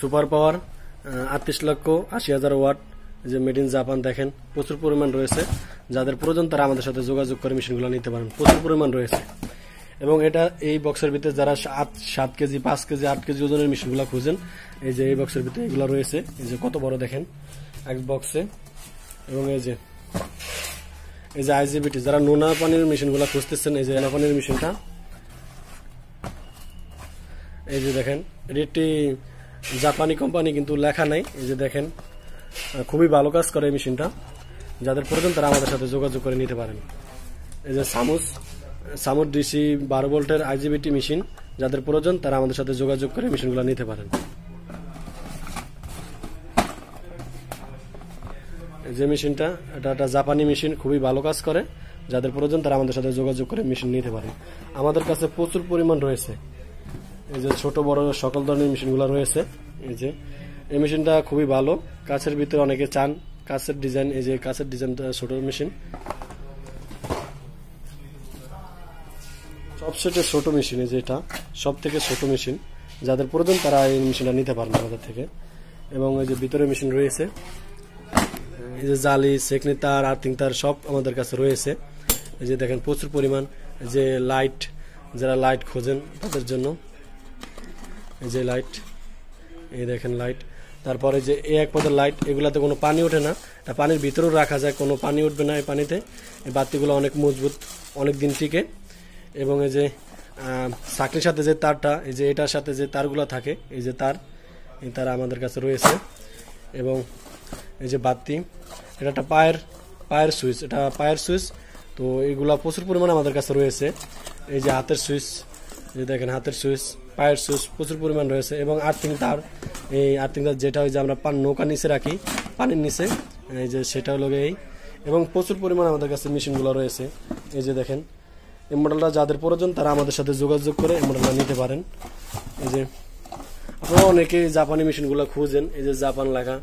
Super power 38,80,000 watt, যে made in Japan দেখেন প্রচুর পরিমাণ রয়েছে। যাদের প্রয়োজন তারা আমাদের সাথে যোগাযোগ করে মেশিনগুলো নিতে পারেন, প্রচুর পরিমাণ রয়েছে। এবং এটা এই বক্সের ভিতরে যারা 7 কেজি 5 কেজি 8 কেজি ওজনের মেশিনগুলো খুঁজেন, এই যে এই বক্সের ভিতরে এগুলো রয়েছে। এই যে কত বড় দেখেন এক বক্সে। এবং এই যে আইজিবিটি যারা নোনা পানির মেশিনগুলো খুঁজতেছেন, এই যে নোনা পানির মেশিনটা, এই যে দেখেন এটি জাপানি কোম্পানি কিন্তু লেখা নাই। এই যে দেখেন খুবই ভালো কাজ করে এই মেশিনটা। যাদের প্রয়োজন তারা আমাদের সাথে যোগাযোগ করে নিতে পারেন। এই যে সামুস ডিসি 12 ভোল্টের আইজিবিটি মেশিন, যাদের প্রয়োজন তারা আমাদের সাথে যোগাযোগ করে মেশিনগুলো নিতে পারেন। এই যে মেশিনটা, এটা একটা জাপানি মেশিন, খুবই ভালো কাজ করে। যাদের প্রয়োজন তারা আমাদের সাথে যোগাযোগ করে মেশিন নিতে পারেন। আমাদের কাছে প্রচুর পরিমাণ রয়েছে। এই যে ছোট বড় সকল ধরনের মেশিনগুলো রয়েছে। এই যে এই মেশিনটা খুবই ভালো, কাছের ভিতরে অনেকে চান কাছের ডিজাইন। এই যে কাছের ডিজাইনটা ছোট মেশিন, সবচেয়ে ছোট মেশিন। এই যে এটা সব থেকে ছোট মেশিন, যাদের প্রয়োজন তারা এই মেশিনটা নিতে পারেন আমাদের থেকে। এবং এই যে ভিতরে মেশিন রয়েছে, এই যে জালি সেকনি তার আর্থিং তার সব আমাদের কাছে রয়েছে। এই যে দেখেন প্রচুর পরিমাণ। যে লাইট, যারা লাইট খোঁজেন তাদের জন্য এই যে লাইট, এই দেখেন লাইট। তারপরে যে এই এক পদের লাইট, এগুলাতে কোনো পানি ওঠে না, এটা পানির ভিতরেও রাখা যায়, কোনো পানি উঠবে না এই পানিতে। এই বাতিগুলো অনেক মজবুত, অনেক দিন টিকে। এবং এই যে সাকলির সাথে যে তারটা, এই যে এটার সাথে যে তারগুলো থাকে, এই যে তার, এই তার আমাদের কাছে রয়েছে। এবং এই যে বাতি, এটা একটা পায়ের সুইচ, এটা পায়ের সুইচ। তো এইগুলা প্রচুর পরিমাণে আমাদের কাছে রয়েছে। এই যে হাতের সুইচ, যে দেখেন হাতের সুইচ, পায়ের সুইচ প্রচুর পরিমাণ রয়েছে। এবং আর্থিং তার, এই আর্থিং তার যেটা ওই যে আমরা নৌকা নিচে রাখি পানির নিচে, এই যে সেটা হলো এই। এবং প্রচুর পরিমাণ আমাদের কাছে মেশিনগুলো রয়েছে। এই যে দেখেন এই মডেলটা যাদের প্রয়োজন তারা আমাদের সাথে যোগাযোগ করে এই মডেলটা নিতে পারেন। এই যে আপনারা অনেকে জাপানি মেশিনগুলো খুঁজেন, এই যে জাপান লেখা,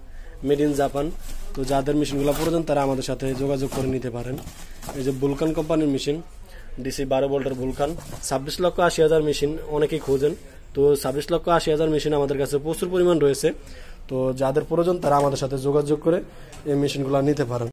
মেড ইন জাপান। তো যাদের মেশিনগুলো প্রয়োজন তারা আমাদের সাথে যোগাযোগ করে নিতে পারেন। এই যে বুলকান কোম্পানির মেশিন, ডিসি 12 ভোল্টের বুলকান, 26,80,000 মেশিন অনেকেই খোঁজেন। তো 26,80,000 মেশিন আমাদের কাছে প্রচুর পরিমাণ রয়েছে। তো যাদের প্রয়োজন তারা আমাদের সাথে যোগাযোগ করে এই মেশিনগুলো নিতে পারেন।